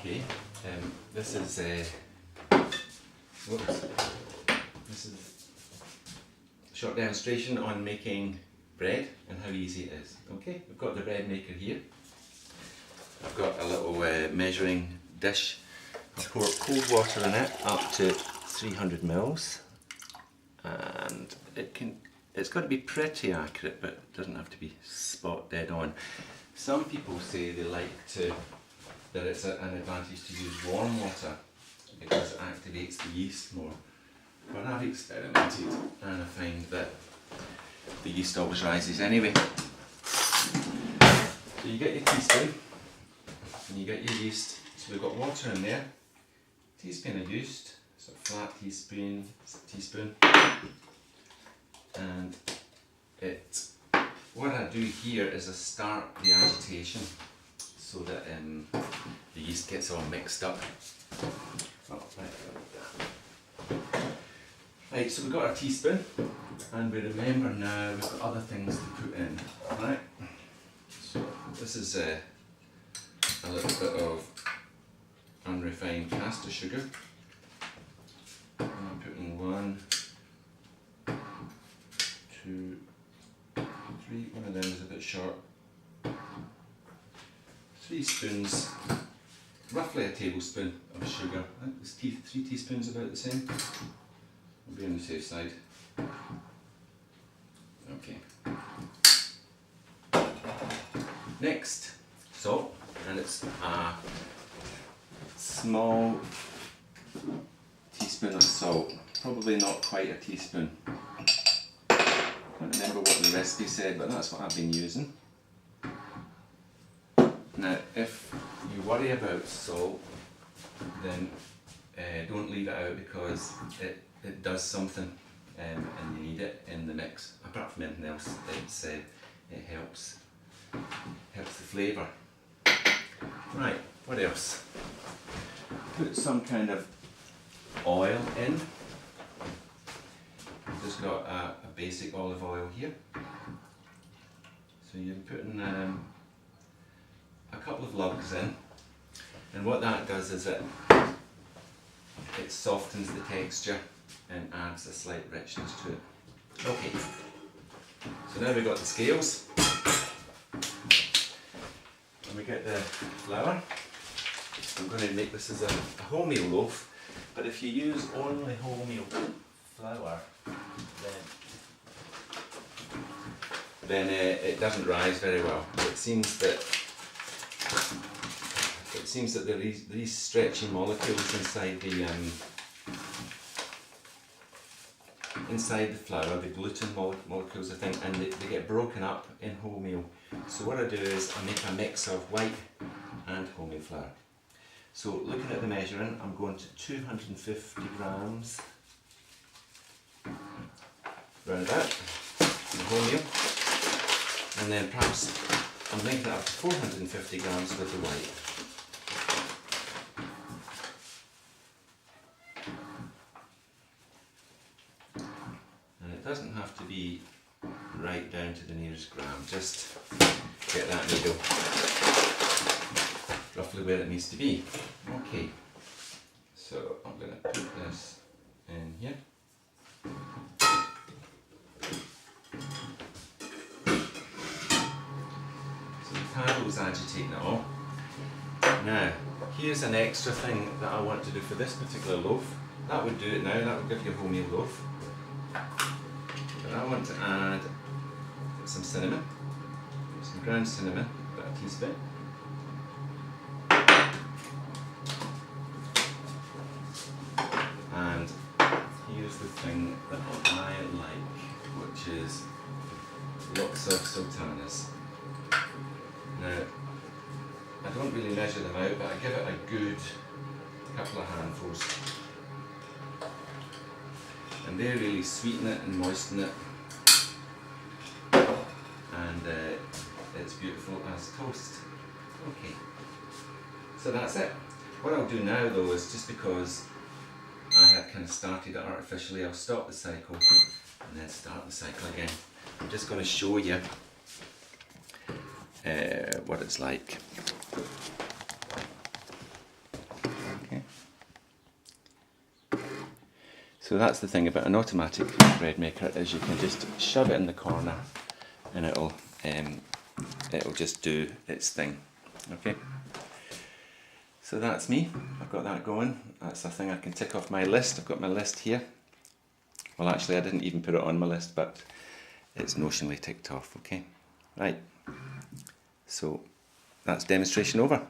Okay, this is a short demonstration on making bread and how easy it is. Okay, we've got the bread maker here. I've got a little measuring dish. I'll pour cold water in it up to 300 mils, and it's got to be pretty accurate, but it doesn't have to be spot dead on. Some people say they like that it's an advantage to use warm water because it activates the yeast more. But I've experimented and I find that the yeast always rises anyway. So you get your teaspoon and you get your yeast. So we've got water in there, teaspoon of yeast, so flat teaspoon, and what I do here is I start the agitation so that the yeast gets all mixed up. Oh, right, so we've got our teaspoon, and we remember now we've got other things to put in, right? So this is a little bit of unrefined caster sugar. I'm putting 1, 2, 3, one of them is a bit short. 3 spoons, roughly a tablespoon of sugar. I think it's 3 teaspoons about the same. I'll be on the safe side. Okay. Next, salt, and it's a small teaspoon of salt, probably not quite a teaspoon. I can't remember what the recipe said, but that's what I've been using. Now, if you worry about salt, then don't leave it out because it does something and you need it in the mix. Apart from anything else, it helps the flavour. Right, what else? Put some kind of oil in. I've just got a basic olive oil here. So you're putting a couple of lugs in, and what that does is it softens the texture and adds a slight richness to it. Okay, so now we've got the scales, and we get the flour. I'm going to make this as a wholemeal loaf, but if you use only wholemeal flour, then it doesn't rise very well. It seems that there are these stretchy molecules inside the flour, the gluten molecules, I think, and they get broken up in wholemeal. So what I do is I make a mix of white and wholemeal flour. So looking at the measuring, I'm going to 250 grams, round about, the wholemeal, and then perhaps I'm making it up to 450 grams with the white. And it doesn't have to be right down to the nearest gram, just get that needle roughly where it needs to be. Okay, so I'm going to put this in here. So the paddle's agitating it all. Now, here's an extra thing that I want to do for this particular loaf. That would do it now, that would give you a wholemeal loaf. But I want to add some cinnamon, some ground cinnamon, about a teaspoon. And here's the thing that I like, which is lots of sultanas. Now, I don't really measure them out, but I give it a good couple of handfuls. And they really sweeten it and moisten it. And it's beautiful as toast. Okay, so that's it. What I'll do now though is, just because I had kind of started it artificially, I'll stop the cycle and then start the cycle again. I'm just going to show you what it's like. So that's the thing about an automatic bread maker, is you can just shove it in the corner and it'll just do its thing. Okay. So that's me. I've got that going. That's a thing I can tick off my list. I've got my list here. Well, actually, I didn't even put it on my list, but it's notionally ticked off. Okay. Right. So that's demonstration over.